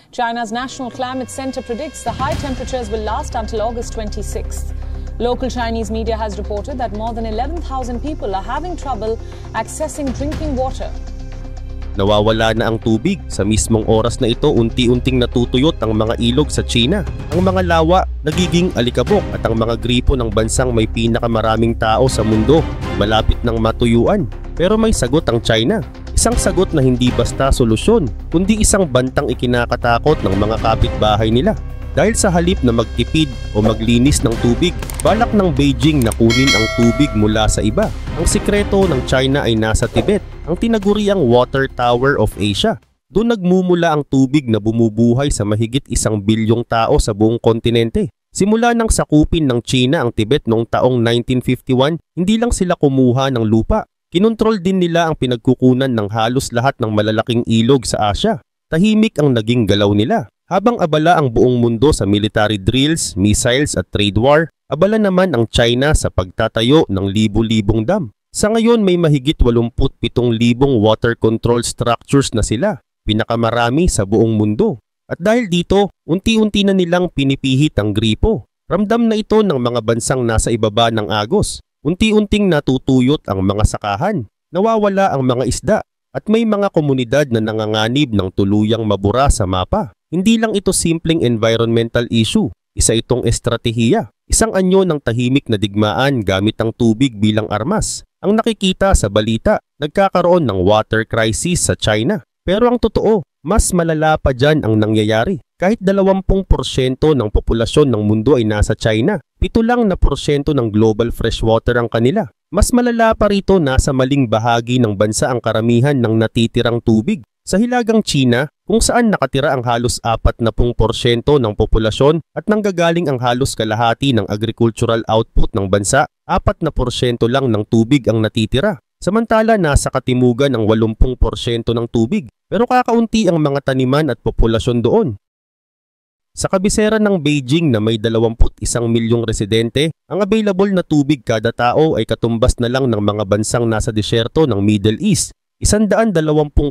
China's National Climate Center predicts the high temperatures will last until August 26th. Local Chinese media has reported that more than 11,000 people are having trouble accessing drinking water. Nawawala na ang tubig. Sa mismong oras na ito, unti-unting natutuyot ang mga ilog sa China. Ang mga lawa nagiging alikabok at ang mga gripo ng bansang may pinakamaraming tao sa mundo malapit ng matuyuan. Pero may sagot ang China. Isang sagot na hindi basta solusyon, kundi isang bantang ikinakatakot ng mga kapitbahay nila. Dahil sa halip na magtipid o maglinis ng tubig, balak ng Beijing na kunin ang tubig mula sa iba. Ang sikreto ng China ay nasa Tibet, ang tinaguriang Water Tower of Asia. Doon nagmumula ang tubig na bumubuhay sa mahigit 1 bilyong tao sa buong kontinente. Simula nang sakupin ng China ang Tibet noong taong 1951, hindi lang sila kumuha ng lupa. Kinontrol din nila ang pinagkukunan ng halos lahat ng malalaking ilog sa Asia. Tahimik ang naging galaw nila. Habang abala ang buong mundo sa military drills, missiles at trade war, abala naman ang China sa pagtatayo ng libu-libong dam. Sa ngayon may mahigit 87,000 water control structures na sila, pinakamarami sa buong mundo. At dahil dito, unti-unti na nilang pinipihit ang gripo. Ramdam na ito ng mga bansang nasa ibaba ng agos. Unti-unting natutuyot ang mga sakahan, nawawala ang mga isda, at may mga komunidad na nanganganib ng tuluyang mabura sa mapa. Hindi lang ito simpleng environmental issue, isa itong estratehiya, isang anyo ng tahimik na digmaan gamit ang tubig bilang armas. Ang nakikita sa balita, nagkakaroon ng water crisis sa China. Pero ang totoo, mas malala pa dyan ang nangyayari. Kahit 20% ng populasyon ng mundo ay nasa China, 7% lang ng global freshwater ang kanila. Mas malala pa rito, nasa maling bahagi ng bansa ang karamihan ng natitirang tubig. Sa hilagang China, kung saan nakatira ang halos 40% ng populasyon at nanggagaling ang halos kalahati ng agricultural output ng bansa, 4% lang ng tubig ang natitira. Samantala nasa katimugan ang 80% ng tubig, pero kakaunti ang mga taniman at populasyon doon. Sa kabisera ng Beijing na may 21 milyong residente, ang available na tubig kada tao ay katumbas na lang ng mga bansang nasa disyerto ng Middle East. 120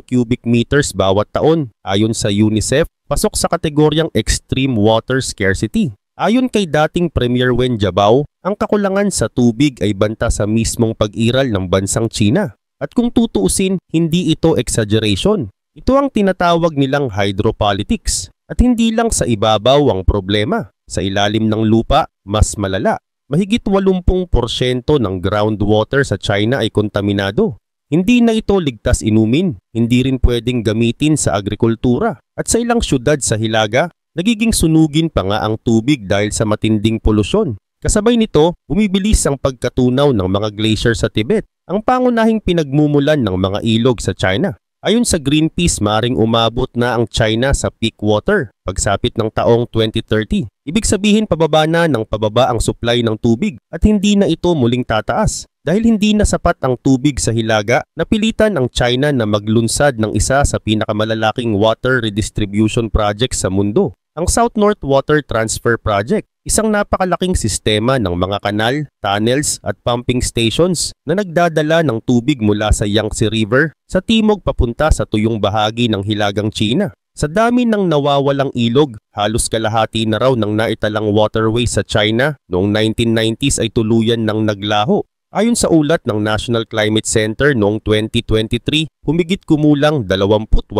cubic meters bawat taon. Ayon sa UNICEF, pasok sa kategoryang extreme water scarcity. Ayon kay dating Premier Wen Jiabao, ang kakulangan sa tubig ay banta sa mismong pag-iral ng bansang China. At kung tutuusin, hindi ito exaggeration. Ito ang tinatawag nilang hydropolitics. At hindi lang sa ibabaw ang problema. Sa ilalim ng lupa, mas malala. Mahigit 80% ng groundwater sa China ay kontaminado. Hindi na ito ligtas inumin, hindi rin pwedeng gamitin sa agrikultura. At sa ilang syudad sa Hilaga, nagiging sunugin pa nga ang tubig dahil sa matinding polusyon. Kasabay nito, bumibilis ang pagkatunaw ng mga glacier sa Tibet, ang pangunahing pinagmumulan ng mga ilog sa China. Ayon sa Greenpeace, maring umabot na ang China sa peak water pagsapit ng taong 2030. Ibig sabihin pababa na ng pababa ang supply ng tubig at hindi na ito muling tataas. Dahil hindi na sapat ang tubig sa Hilaga, napilitan ang China na maglunsad ng isa sa pinakamalalaking water redistribution project sa mundo, ang South-North Water Transfer Project, isang napakalaking sistema ng mga kanal, tunnels at pumping stations na nagdadala ng tubig mula sa Yangtze River sa timog papunta sa tuyong bahagi ng Hilagang China. Sa dami ng nawawalang ilog, halos kalahati na raw ng naitalang waterways sa China noong 1990s ay tuluyan ng naglaho. Ayon sa ulat ng National Climate Center noong 2023, humigit kumulang 28,000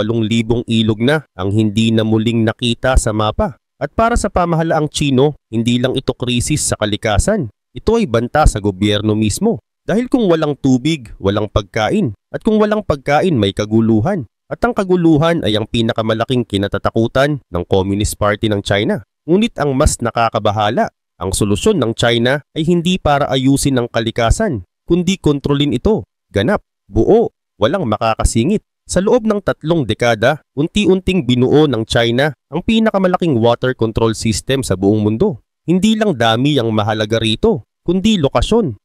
ilog na ang hindi na muling nakita sa mapa. At para sa pamahalaang Chino, hindi lang ito krisis sa kalikasan. Ito ay banta sa gobyerno mismo. Dahil kung walang tubig, walang pagkain. At kung walang pagkain, may kaguluhan. At ang kaguluhan ay ang pinakamalaking kinatatakutan ng Communist Party ng China. Ngunit ang mas nakakabahala, ang solusyon ng China ay hindi para ayusin ang kalikasan, kundi kontrolin ito, ganap, buo, walang makakasingit. Sa loob ng 3 dekada, unti-unting binuo ng China ang pinakamalaking water control system sa buong mundo. Hindi lang dami ang mahalaga rito, kundi lokasyon.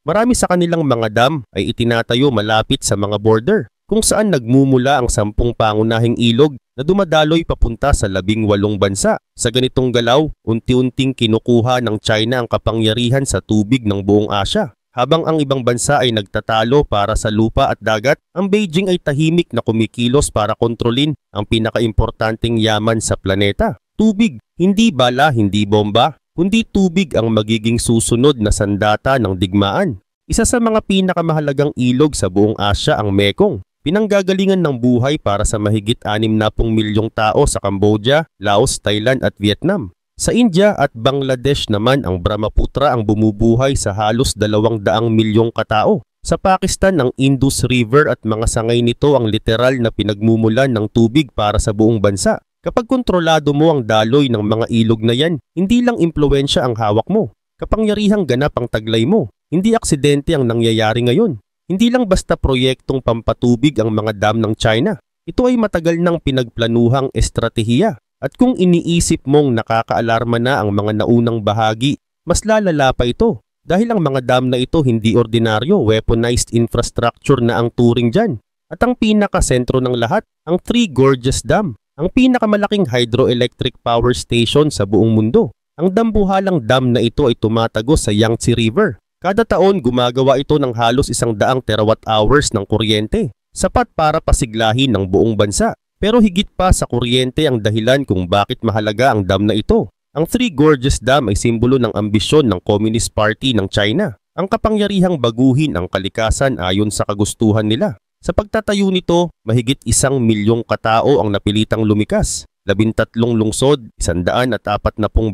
Marami sa kanilang mga dam ay itinatayo malapit sa mga border, kung saan nagmumula ang 10 pangunahing ilog na dumadaloy papunta sa 18 bansa. Sa ganitong galaw, unti-unting kinukuha ng China ang kapangyarihan sa tubig ng buong Asia. Habang ang ibang bansa ay nagtatalo para sa lupa at dagat, ang Beijing ay tahimik na kumikilos para kontrolin ang pinakaimportanteng yaman sa planeta. Tubig, hindi bala, hindi bomba, kundi tubig ang magiging susunod na sandata ng digmaan. Isa sa mga pinakamahalagang ilog sa buong Asya ang Mekong. Pinanggagalingan ng buhay para sa mahigit 60 milyong tao sa Cambodia, Laos, Thailand at Vietnam. Sa India at Bangladesh naman ang Brahmaputra ang bumubuhay sa halos 200 milyong katao. Sa Pakistan ang Indus River at mga sangay nito ang literal na pinagmumulan ng tubig para sa buong bansa. Kapag kontrolado mo ang daloy ng mga ilog na yan, hindi lang impluwensya ang hawak mo. Kapangyarihang ganap ang taglay mo. Hindi aksidente ang nangyayari ngayon. Hindi lang basta proyektong pampatubig ang mga dam ng China. Ito ay matagal nang pinagplanuhang estratehiya. At kung iniisip mong nakakaalarma na ang mga naunang bahagi, mas lalala pa ito. Dahil ang mga dam na ito hindi ordinaryo, weaponized infrastructure na ang turing dyan. At ang pinakasentro ng lahat, ang Three Gorges Dam, ang pinakamalaking hydroelectric power station sa buong mundo. Ang dambuhalang dam na ito ay tumatagos sa Yangtze River. Kada taon gumagawa ito ng halos 100 terawatt-hours ng kuryente, sapat para pasiglahin ng buong bansa. Pero higit pa sa kuryente ang dahilan kung bakit mahalaga ang dam na ito. Ang Three Gorges Dam ay simbolo ng ambisyon ng Communist Party ng China, ang kapangyarihang baguhin ang kalikasan ayon sa kagustuhan nila. Sa pagtatayo nito, mahigit 1 milyong katao ang napilitang lumikas. 13 lungsod, 140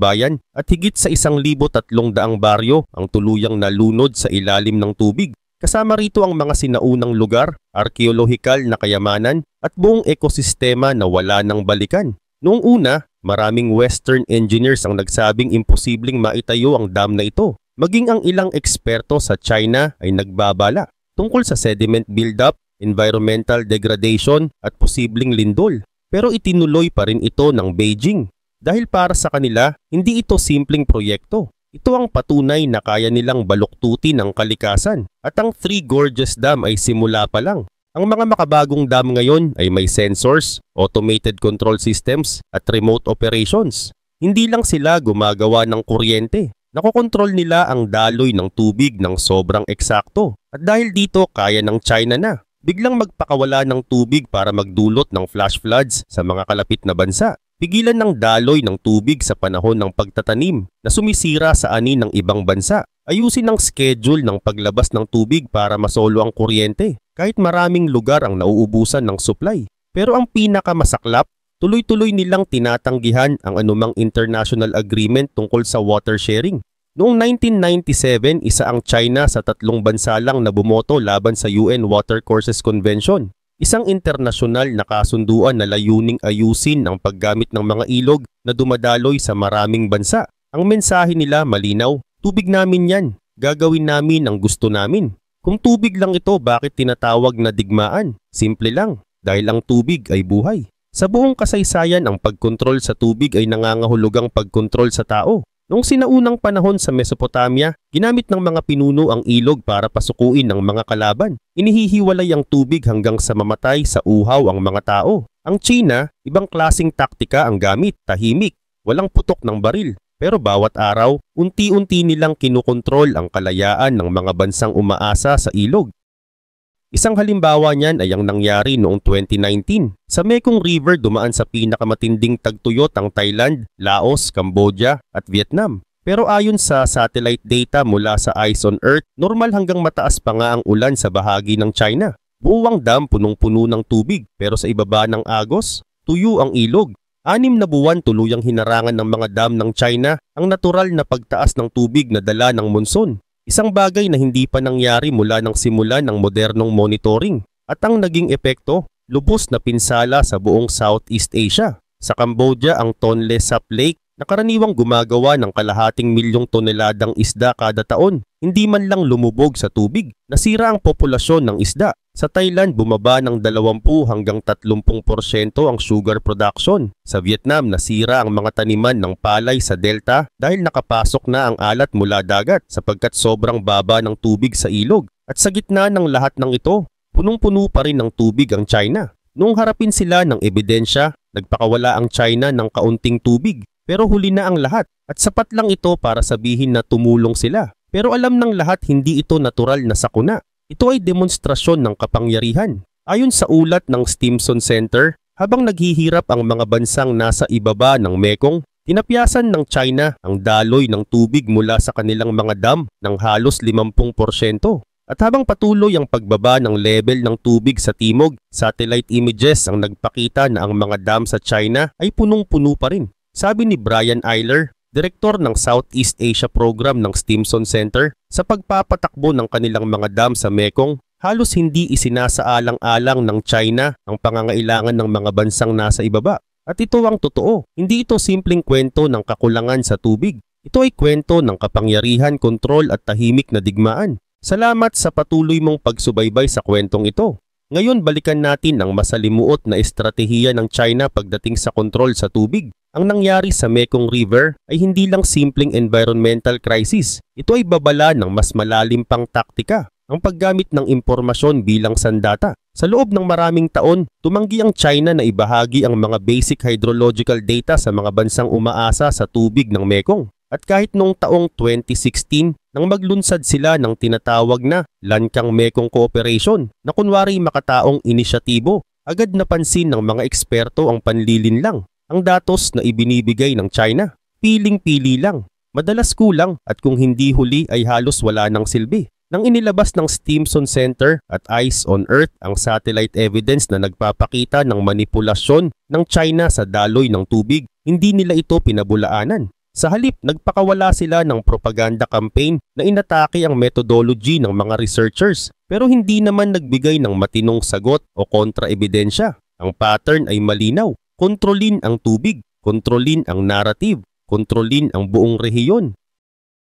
bayan at higit sa 1,300 baryo ang tuluyang nalunod sa ilalim ng tubig. Kasama rito ang mga sinaunang lugar, arkeolohikal na kayamanan at buong ekosistema na wala nang balikan. Noong una, maraming Western engineers ang nagsabing imposibleng maitayo ang dam na ito. Maging ang ilang eksperto sa China ay nagbabala tungkol sa sediment buildup, environmental degradation at posibleng lindol. Pero itinuloy pa rin ito ng Beijing. Dahil para sa kanila, hindi ito simpleng proyekto. Ito ang patunay na kaya nilang baluktutin ang kalikasan. At ang Three Gorges Dam ay simula pa lang. Ang mga makabagong dam ngayon ay may sensors, automated control systems at remote operations. Hindi lang sila gumagawa ng kuryente. Nakokontrol nila ang daloy ng tubig ng sobrang eksakto. At dahil dito kaya ng China na biglang magpakawala ng tubig para magdulot ng flash floods sa mga kalapit na bansa. Pigilan ng daloy ng tubig sa panahon ng pagtatanim na sumisira sa ani ng ibang bansa. Ayusin ang schedule ng paglabas ng tubig para masolo ang kuryente kahit maraming lugar ang nauubusan ng supply. Pero ang pinakamasaklap, tuloy-tuloy nilang tinatanggihan ang anumang international agreement tungkol sa water sharing. Noong 1997, isa ang China sa 3 bansa lang na bumoto laban sa UN Watercourses Convention. Isang internasyonal na kasunduan na layuning ayusin ang paggamit ng mga ilog na dumadaloy sa maraming bansa. Ang mensahe nila malinaw, tubig namin yan, gagawin namin ang gusto namin. Kung tubig lang ito, bakit tinatawag na digmaan? Simple lang, dahil ang tubig ay buhay. Sa buong kasaysayan, ang pagkontrol sa tubig ay nangangahulugang pagkontrol sa tao. Noong sinaunang panahon sa Mesopotamia, ginamit ng mga pinuno ang ilog para pasukuin ng mga kalaban. Inihihiwalay ang tubig hanggang sa mamatay sa uhaw ang mga tao. Ang China, ibang klasing taktika ang gamit, tahimik, walang putok ng baril. Pero bawat araw, unti-unti nilang kinukontrol ang kalayaan ng mga bansang umaasa sa ilog. Isang halimbawa niyan ay ang nangyari noong 2019. Sa Mekong River dumaan sa pinakamatinding tagtuyot ang Thailand, Laos, Cambodia at Vietnam. Pero ayon sa satellite data mula sa Eyes on Earth, normal hanggang mataas pa nga ang ulan sa bahagi ng China. Buwang dam punong-puno ng tubig pero sa ibaba ng agos, tuyo ang ilog. 6 na buwan tuluyang hinarangan ng mga dam ng China ang natural na pagtaas ng tubig na dala ng monsoon. Isang bagay na hindi pa nangyari mula ng simula ng modernong monitoring. At ang naging epekto, lubos na pinsala sa buong Southeast Asia. Sa Cambodia, ang Tonle Sap Lake na karaniwang gumagawa ng 250,000 toneladang isda kada taon, hindi man lang lumubog sa tubig. Nasira ang populasyon ng isda. Sa Thailand, bumaba ng 20 hanggang 30% ang sugar production. Sa Vietnam, nasira ang mga taniman ng palay sa delta dahil nakapasok na ang alat mula dagat sapagkat sobrang baba ng tubig sa ilog. At sa gitna ng lahat ng ito, punong-puno pa rin ng tubig ang China. Noong harapin sila ng ebidensya, nagpakawala ang China ng kaunting tubig. Pero huli na ang lahat at sapat lang ito para sabihin na tumulong sila. Pero alam ng lahat hindi ito natural na sakuna. Ito ay demonstrasyon ng kapangyarihan. Ayon sa ulat ng Stimson Center, habang naghihirap ang mga bansang nasa ibaba ng Mekong, tinapyasan ng China ang daloy ng tubig mula sa kanilang mga dam ng halos 50%. At habang patuloy ang pagbaba ng level ng tubig sa timog, satellite images ang nagpakita na ang mga dam sa China ay punong-puno pa rin. Sabi ni Brian Eiler, direktor ng Southeast Asia Program ng Stimson Center, sa pagpapatakbo ng kanilang mga dam sa Mekong, halos hindi isinasaalang-alang ng China ang pangangailangan ng mga bansang nasa ibaba. At ito ang totoo, hindi ito simpleng kwento ng kakulangan sa tubig. Ito ay kwento ng kapangyarihan, kontrol at tahimik na digmaan. Salamat sa patuloy mong pagsubaybay sa kwentong ito. Ngayon balikan natin ang masalimuot na estratehiya ng China pagdating sa kontrol sa tubig. Ang nangyari sa Mekong River ay hindi lang simpleng environmental crisis. Ito ay babala ng mas malalim pang taktika, ang paggamit ng impormasyon bilang sandata. Sa loob ng maraming taon, tumanggi ang China na ibahagi ang mga basic hydrological data sa mga bansang umaasa sa tubig ng Mekong. At kahit noong taong 2016, nang maglunsad sila ng tinatawag na Lancang Mekong Cooperation na kunwari makataong inisyatibo, agad napansin ng mga eksperto ang panlilinlang. Ang datos na ibinibigay ng China, piling-pili lang, madalas kulang at kung hindi huli ay halos wala ng silbi. Nang inilabas ng Stimson Center at Eyes on Earth ang satellite evidence na nagpapakita ng manipulasyon ng China sa daloy ng tubig, hindi nila ito pinabulaanan. Sa halip, nagpakawala sila ng propaganda campaign na inatake ang methodology ng mga researchers pero hindi naman nagbigay ng matinong sagot o kontra-ebidensya. Ang pattern ay malinaw. Kontrolin ang tubig, kontrolin ang narrative, kontrolin ang buong rehiyon.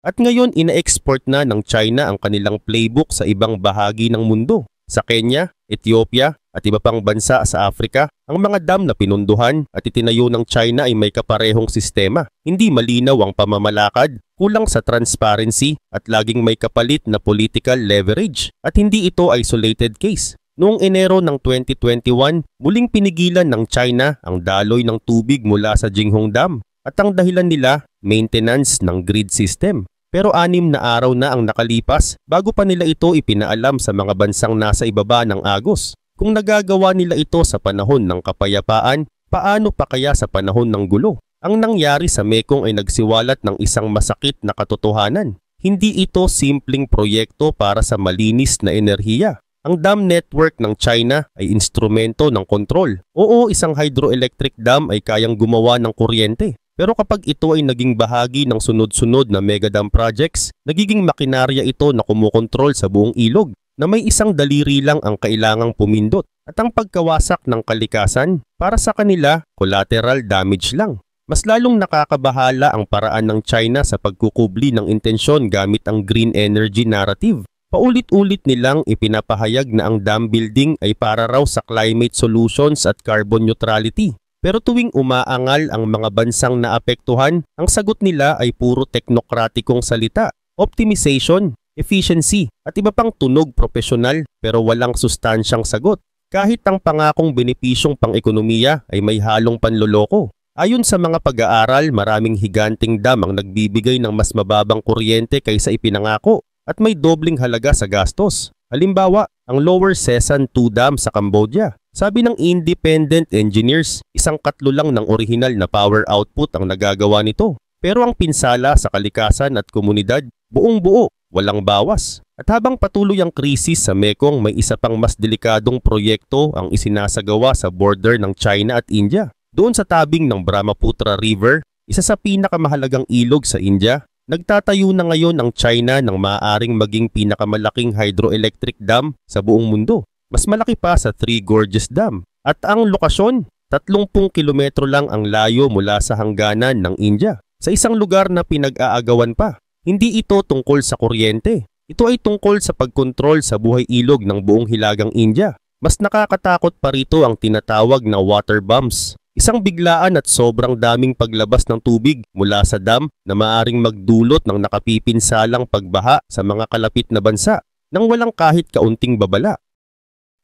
At ngayon ina-export na ng China ang kanilang playbook sa ibang bahagi ng mundo. Sa Kenya, Ethiopia at iba pang bansa sa Africa, ang mga dam na pinunduhan at itinayo ng China ay may kaparehong sistema. Hindi malinaw ang pamamalakad, kulang sa transparency at laging may kapalit na political leverage. At hindi ito isolated case. Noong Enero ng 2021, muling pinigilan ng China ang daloy ng tubig mula sa Jinghong Dam at ang dahilan nila, maintenance ng grid system. Pero 6 na araw na ang nakalipas bago pa nila ito ipinaalam sa mga bansang nasa ibaba ng agos. Kung nagagawa nila ito sa panahon ng kapayapaan, paano pa kaya sa panahon ng gulo? Ang nangyari sa Mekong ay nagsiwalat ng isang masakit na katotohanan. Hindi ito simpleng proyekto para sa malinis na enerhiya. Ang dam network ng China ay instrumento ng kontrol. Oo, isang hydroelectric dam ay kayang gumawa ng kuryente. Pero kapag ito ay naging bahagi ng sunod-sunod na megadam projects, nagiging makinarya ito na kumukontrol sa buong ilog na may isang daliri lang ang kailangang pumindot. At ang pagkawasak ng kalikasan, para sa kanila, collateral damage lang. Mas lalong nakakabahala ang paraan ng China sa pagkukubli ng intensyon gamit ang green energy narrative. Paulit-ulit nilang ipinapahayag na ang dam building ay para raw sa climate solutions at carbon neutrality. Pero tuwing umaangal ang mga bansang naapektuhan, ang sagot nila ay puro teknokratikong salita, optimization, efficiency at iba pang tunog profesional pero walang sustansyang sagot. Kahit ang pangakong benepisyong pang-ekonomiya ay may halong panloloko. Ayon sa mga pag-aaral, maraming higanting dam ang nagbibigay ng mas mababang kuryente kaysa ipinangako at may dobling halaga sa gastos. Halimbawa, ang Lower Sesan 2 Dam sa Cambodia. Sabi ng independent engineers, 1/4 lang ng orihinal na power output ang nagagawa nito. Pero ang pinsala sa kalikasan at komunidad, buong-buo, walang bawas. At habang patuloy ang krisis sa Mekong, may isa pang mas delikadong proyekto ang isinasagawa sa border ng China at India. Doon sa tabing ng Brahmaputra River, isa sa pinakamahalagang ilog sa India, nagtatayo na ngayon ang China ng maaaring maging pinakamalaking hydroelectric dam sa buong mundo. Mas malaki pa sa Three Gorges Dam. At ang lokasyon, 30 kilometro lang ang layo mula sa hangganan ng India. Sa isang lugar na pinag-aagawan pa. Hindi ito tungkol sa kuryente. Ito ay tungkol sa pagkontrol sa buhay ilog ng buong hilagang India. Mas nakakatakot pa rito ang tinatawag na water bombs. Isang biglaan at sobrang daming paglabas ng tubig mula sa dam na maaring magdulot ng nakapipinsalang pagbaha sa mga kalapit na bansa nang walang kahit kaunting babala.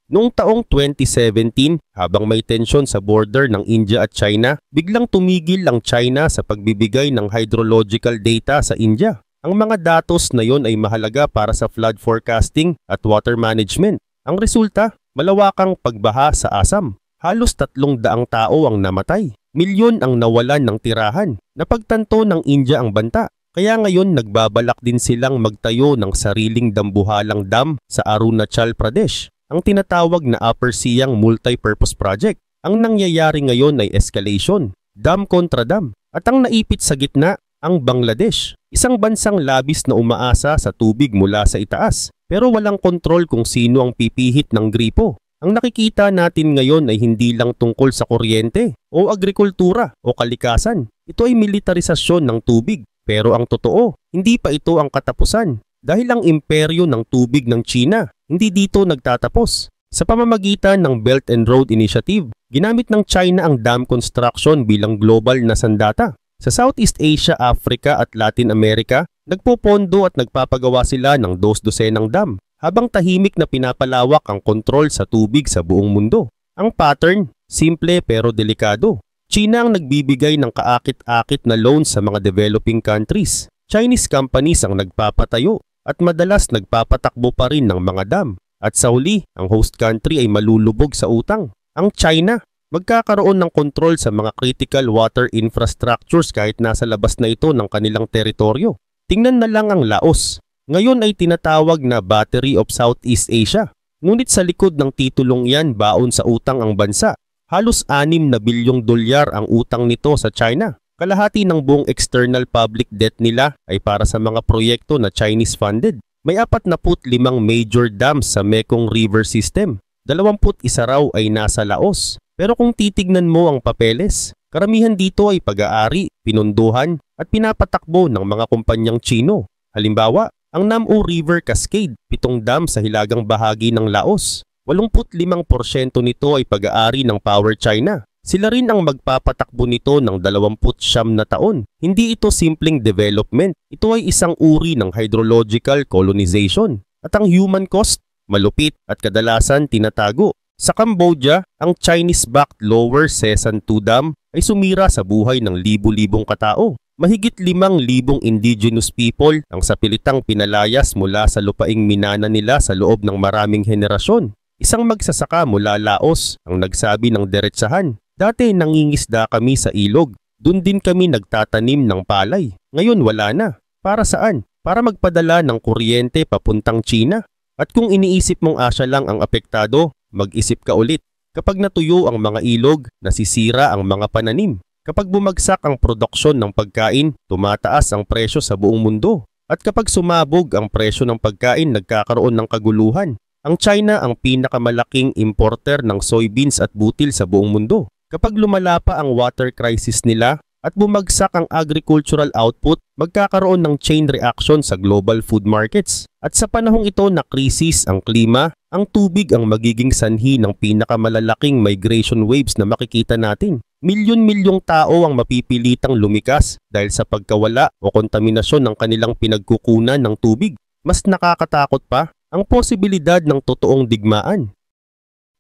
Noong taong 2017, habang may tensyon sa border ng India at China, biglang tumigil ang China sa pagbibigay ng hydrological data sa India. Ang mga datos na yon ay mahalaga para sa flood forecasting at water management. Ang resulta, malawakang pagbaha sa Assam. Halos 300 tao ang namatay. Milyon ang nawalan ng tirahan. Napagtanto ng India ang banta. Kaya ngayon nagbabalak din silang magtayo ng sariling dambuhalang dam sa Arunachal Pradesh, ang tinatawag na Upper Siang Multi-Purpose Project. Ang nangyayari ngayon ay escalation, dam kontra dam, at ang naipit sa gitna, ang Bangladesh, isang bansang labis na umaasa sa tubig mula sa itaas, pero walang kontrol kung sino ang pipihit ng gripo. Ang nakikita natin ngayon ay hindi lang tungkol sa kuryente o agrikultura o kalikasan. Ito ay militarisasyon ng tubig. Pero ang totoo, hindi pa ito ang katapusan dahil ang imperyo ng tubig ng China hindi dito nagtatapos. Sa pamamagitan ng Belt and Road Initiative, ginamit ng China ang dam construction bilang global na sandata. Sa Southeast Asia, Africa at Latin America, nagpopondo at nagpapagawa sila ng 2 dosenang dam habang tahimik na pinapalawak ang kontrol sa tubig sa buong mundo. Ang pattern, simple pero delikado. China ang nagbibigay ng kaakit-akit na loans sa mga developing countries. Chinese companies ang nagpapatayo at madalas nagpapatakbo pa rin ng mga dam. At sa huli, ang host country ay malulubog sa utang. Ang China, magkakaroon ng kontrol sa mga critical water infrastructures kahit nasa labas na ito ng kanilang teritoryo. Tingnan na lang ang Laos. Ngayon ay tinatawag na Battery of Southeast Asia. Ngunit sa likod ng titulong yan, baon sa utang ang bansa. Halos 6 na bilyong dolyar ang utang nito sa China. Kalahati ng buong external public debt nila ay para sa mga proyekto na Chinese funded. May 45 major dams sa Mekong River System. 21 raw ay nasa Laos. Pero kung titignan mo ang papeles, karamihan dito ay pag-aari, pinunduhan at pinapatakbo ng mga kumpanyang Chino. Halimbawa, ang Nam-u River Cascade, 7 dam sa hilagang bahagi ng Laos. 85% nito ay pag-aari ng Power China. Sila rin ang magpapatakbo nito ng 29 na taon. Hindi ito simpleng development. Ito ay isang uri ng hydrological colonization. At ang human cost, malupit at kadalasan tinatago. Sa Cambodia, ang Chinese-backed Lower Sesan 2 Dam ay sumira sa buhay ng libu-libong katao. Mahigit 5,000 indigenous people ang sapilitang pinalayas mula sa lupaing minana nila sa loob ng maraming henerasyon. Isang magsasaka mula Laos ang nagsabi ng diretsahan, "Dati nangingisda kami sa ilog, dun din kami nagtatanim ng palay. Ngayon wala na. Para saan? Para magpadala ng kuryente papuntang China? At kung iniisip mong Asya lang ang apektado, mag-isip ka ulit. Kapag natuyo ang mga ilog, nasisira ang mga pananim. Kapag bumagsak ang produksyon ng pagkain, tumataas ang presyo sa buong mundo. At kapag sumabog ang presyo ng pagkain, nagkakaroon ng kaguluhan. Ang China ang pinakamalaking importer ng soybeans at butil sa buong mundo. Kapag lumala pa ang water crisis nila at bumagsak ang agricultural output, magkakaroon ng chain reaction sa global food markets. At sa panahong ito na krisis ang klima, ang tubig ang magiging sanhi ng pinakamalalaking migration waves na makikita natin. Milyon-milyong tao ang mapipilitang lumikas dahil sa pagkawala o kontaminasyon ng kanilang pinagkukunan ng tubig. Mas nakakatakot pa ang posibilidad ng totoong digmaan.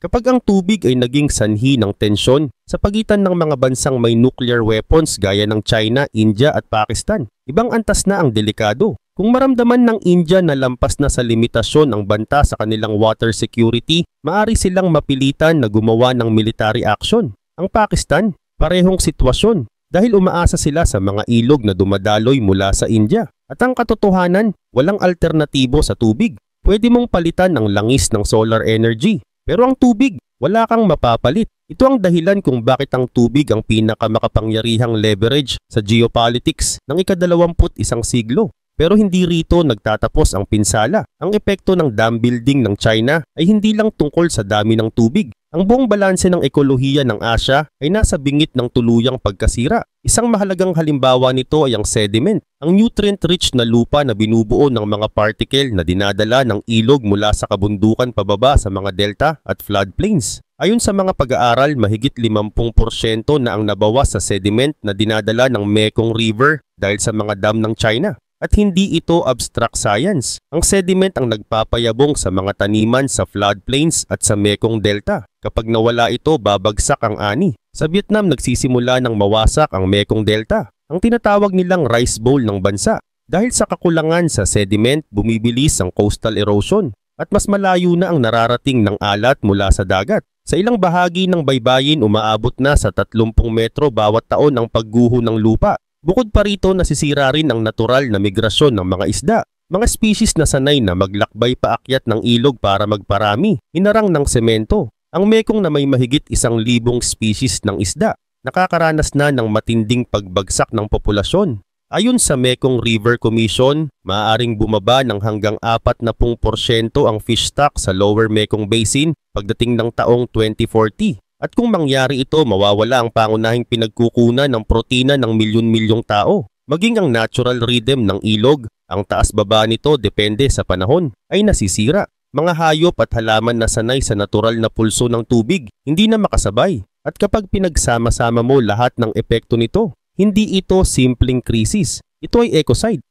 Kapag ang tubig ay naging sanhi ng tensyon sa pagitan ng mga bansang may nuclear weapons gaya ng China, India at Pakistan, ibang antas na ang delikado. Kung maramdaman ng India na lampas na sa limitasyon ang banta sa kanilang water security, maaari silang mapilitan na gumawa ng military action. Ang Pakistan, parehong sitwasyon dahil umaasa sila sa mga ilog na dumadaloy mula sa India. At ang katotohanan, walang alternatibo sa tubig. Pwede mong palitan ang langis ng solar energy. Pero ang tubig, wala kang mapapalit. Ito ang dahilan kung bakit ang tubig ang pinakamakapangyarihang leverage sa geopolitics ng ika-21 siglo. Pero hindi rito nagtatapos ang pinsala. Ang epekto ng dam building ng China ay hindi lang tungkol sa dami ng tubig. Ang buong balanse ng ekolohiya ng Asya ay nasa bingit ng tuluyang pagkasira. Isang mahalagang halimbawa nito ay ang sediment, ang nutrient-rich na lupa na binubuo ng mga particle na dinadala ng ilog mula sa kabundukan pababa sa mga delta at floodplains. Ayon sa mga pag-aaral, mahigit 50% na ang nabawas sa sediment na dinadala ng Mekong River dahil sa mga dam ng China. At hindi ito abstract science. Ang sediment ang nagpapayabong sa mga taniman sa floodplains at sa Mekong Delta. Kapag nawala ito, babagsak ang ani. Sa Vietnam, nagsisimula ng mawasak ang Mekong Delta, ang tinatawag nilang rice bowl ng bansa. Dahil sa kakulangan sa sediment, bumibilis ang coastal erosion at mas malayo na ang nararating ng alat mula sa dagat. Sa ilang bahagi ng baybayin, umaabot na sa 30 metro bawat taon ang pagguho ng lupa. Bukod pa rito, nasisira rin ang natural na migrasyon ng mga isda. Mga species na sanay na maglakbay paakyat ng ilog para magparami, hinarang ng semento. Ang Mekong na may mahigit 1,000 species ng isda, nakakaranas na ng matinding pagbagsak ng populasyon. Ayon sa Mekong River Commission, maaaring bumaba ng hanggang 40% ang fish stock sa Lower Mekong Basin pagdating ng taong 2040. At kung mangyari ito, mawawala ang pangunahing pinagkukunan ng protina ng milyon-milyong tao. Maging ang natural rhythm ng ilog, ang taas-baba nito depende sa panahon, ay nasisira. Mga hayop at halaman na sanay sa natural na pulso ng tubig, hindi na makasabay. At kapag pinagsama-sama mo lahat ng epekto nito, hindi ito simpleng krisis, ito ay ecocide.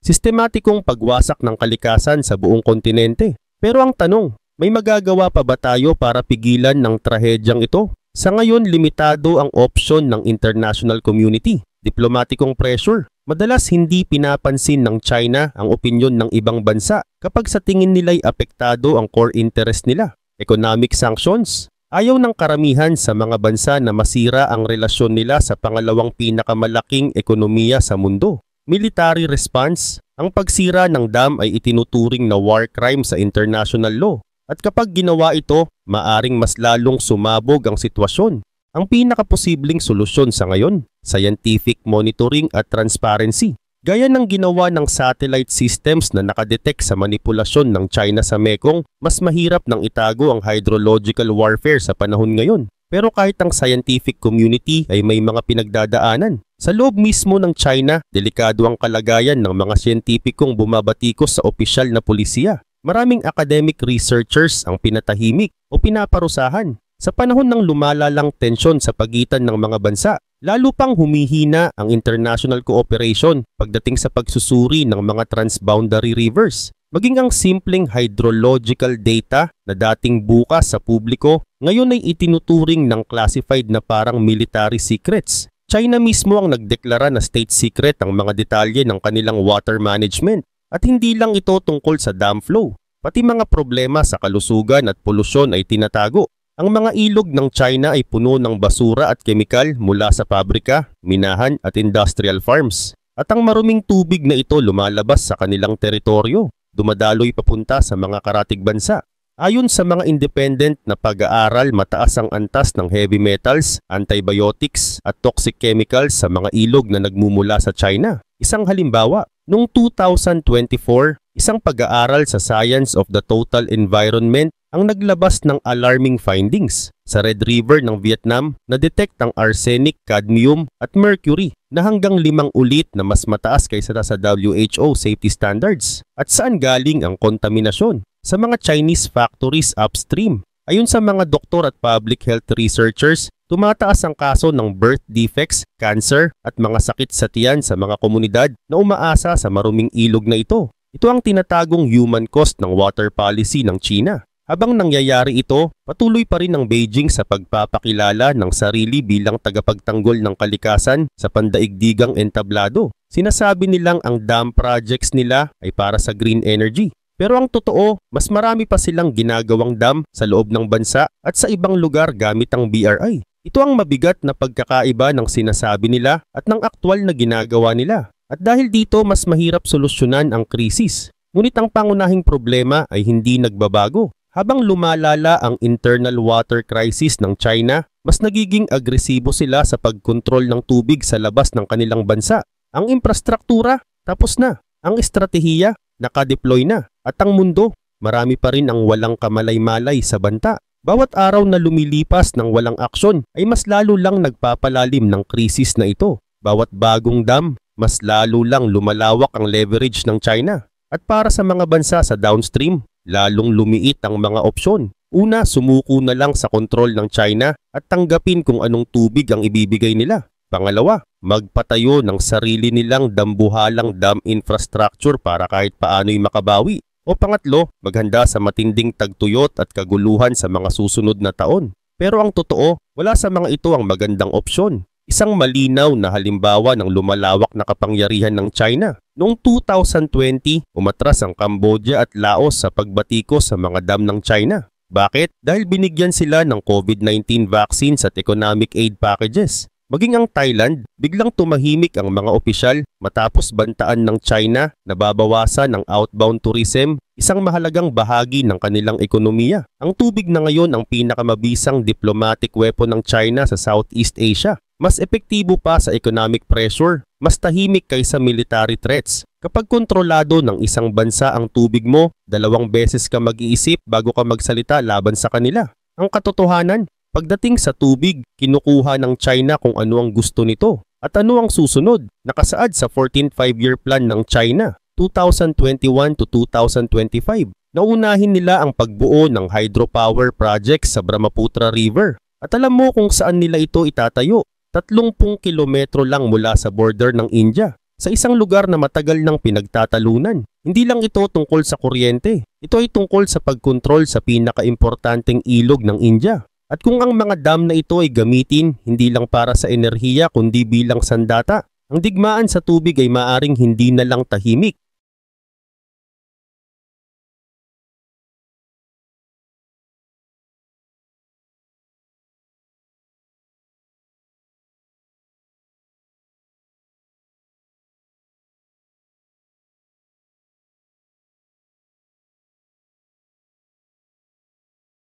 Sistematikong pagwasak ng kalikasan sa buong kontinente. Pero ang tanong, may magagawa pa ba tayo para pigilan ng trahedyang ito? Sa ngayon, limitado ang opsyon ng international community. Diplomatikong pressure. Madalas hindi pinapansin ng China ang opinyon ng ibang bansa kapag sa tingin nila'y apektado ang core interest nila. Economic sanctions. Ayaw ng karamihan sa mga bansa na masira ang relasyon nila sa pangalawang pinakamalaking ekonomiya sa mundo. Military response. Ang pagsira ng dam ay itinuturing na war crime sa international law. At kapag ginawa ito, maaring mas lalong sumabog ang sitwasyon. Ang pinakaposibleng solusyon sa ngayon, scientific monitoring at transparency. Gaya ng ginawa ng satellite systems na nakadetect sa manipulasyon ng China sa Mekong, mas mahirap nang itago ang hydrological warfare sa panahon ngayon. Pero kahit ang scientific community ay may mga pinagdadaanan. Sa loob mismo ng China, delikado ang kalagayan ng mga siyentipikong bumabatikos sa opisyal na pulisiya. Maraming academic researchers ang pinatahimik o pinaparusahan. Sa panahon ng lumalalang tensyon sa pagitan ng mga bansa, lalo pang humihina ang international cooperation pagdating sa pagsusuri ng mga transboundary rivers. Maging ang simpleng hydrological data na dating bukas sa publiko, ngayon ay itinuturing ng classified na parang military secrets. China mismo ang nagdeklara na state secret ang mga detalye ng kanilang water management. At hindi lang ito tungkol sa dam flow, pati mga problema sa kalusugan at polusyon ay tinatago. Ang mga ilog ng China ay puno ng basura at kemikal mula sa pabrika, minahan at industrial farms. At ang maruming tubig na ito lumalabas sa kanilang teritoryo, dumadaloy papunta sa mga karatig bansa. Ayon sa mga independent na pag-aaral, mataas ang antas ng heavy metals, antibiotics at toxic chemicals sa mga ilog na nagmumula sa China. Isang halimbawa, noong 2024, isang pag-aaral sa Science of the Total Environment ang naglabas ng alarming findings. Sa Red River ng Vietnam, na-detect ang arsenic, cadmium at mercury na hanggang 5 ulit na mas mataas kaysa sa WHO safety standards. At saan galing ang kontaminasyon? Sa mga Chinese factories upstream. Ayon sa mga doktor at public health researchers, tumataas ang kaso ng birth defects, cancer at mga sakit sa tiyan sa mga komunidad na umaasa sa maruming ilog na ito. Ito ang tinatagong human cost ng water policy ng China. Habang nangyayari ito, patuloy pa rin ang Beijing sa pagpapakilala ng sarili bilang tagapagtanggol ng kalikasan sa pandaigdigang entablado. Sinasabi nilang ang dam projects nila ay para sa green energy. Pero ang totoo, mas marami pa silang ginagawang dam sa loob ng bansa at sa ibang lugar gamit ang BRI. Ito ang mabigat na pagkakaiba ng sinasabi nila at ng aktwal na ginagawa nila. At dahil dito, mas mahirap solusyonan ang krisis. Ngunit ang pangunahing problema ay hindi nagbabago. Habang lumalala ang internal water crisis ng China, mas nagiging agresibo sila sa pagkontrol ng tubig sa labas ng kanilang bansa. Ang infrastruktura, tapos na. Ang estratehiya, nakadeploy na. At ang mundo, marami pa rin ang walang kamalay-malay sa banta. Bawat araw na lumilipas ng walang aksyon ay mas lalo lang nagpapalalim ng krisis na ito. Bawat bagong dam, mas lalo lang lumalawak ang leverage ng China. At para sa mga bansa sa downstream, lalong lumiit ang mga opsyon. Una, sumuko na lang sa kontrol ng China at tanggapin kung anong tubig ang ibibigay nila. Pangalawa, magpatayo ng sarili nilang dambuhalang dam infrastructure para kahit paano'y makabawi. O pangatlo, maghanda sa matinding tagtuyot at kaguluhan sa mga susunod na taon. Pero ang totoo, wala sa mga ito ang magandang opsyon. isang malinaw na halimbawa ng lumalawak na kapangyarihan ng China. Noong 2020, umatras ang Cambodia at Laos sa pagbatikos sa mga dam ng China. Bakit? Dahil binigyan sila ng COVID-19 vaccines at economic aid packages. Maging ang Thailand, biglang tumahimik ang mga opisyal matapos bantaan ng China na babawasan ang outbound tourism, isang mahalagang bahagi ng kanilang ekonomiya. Ang tubig na ngayon ang pinakamabisang diplomatic weapon ng China sa Southeast Asia. Mas epektibo pa sa economic pressure, mas tahimik kaysa military threats. Kapag kontrolado ng isang bansa ang tubig mo, 2 beses ka mag-iisip bago ka magsalita laban sa kanila. Ang katotohanan, pagdating sa tubig, kinukuha ng China kung ano ang gusto nito. At ano ang susunod? Nakasaad sa 14th Five-Year Plan ng China, 2021 to 2025. Naunahin nila ang pagbuo ng hydropower projects sa Brahmaputra River. At alam mo kung saan nila ito itatayo? 30 kilometro lang mula sa border ng India, sa isang lugar na matagal nang pinagtatalunan. Hindi lang ito tungkol sa kuryente, ito ay tungkol sa pagkontrol sa pinakaimportanteng ilog ng India. At kung ang mga dam na ito ay gamitin hindi lang para sa enerhiya kundi bilang sandata, ang digmaan sa tubig ay maaring hindi na lang tahimik,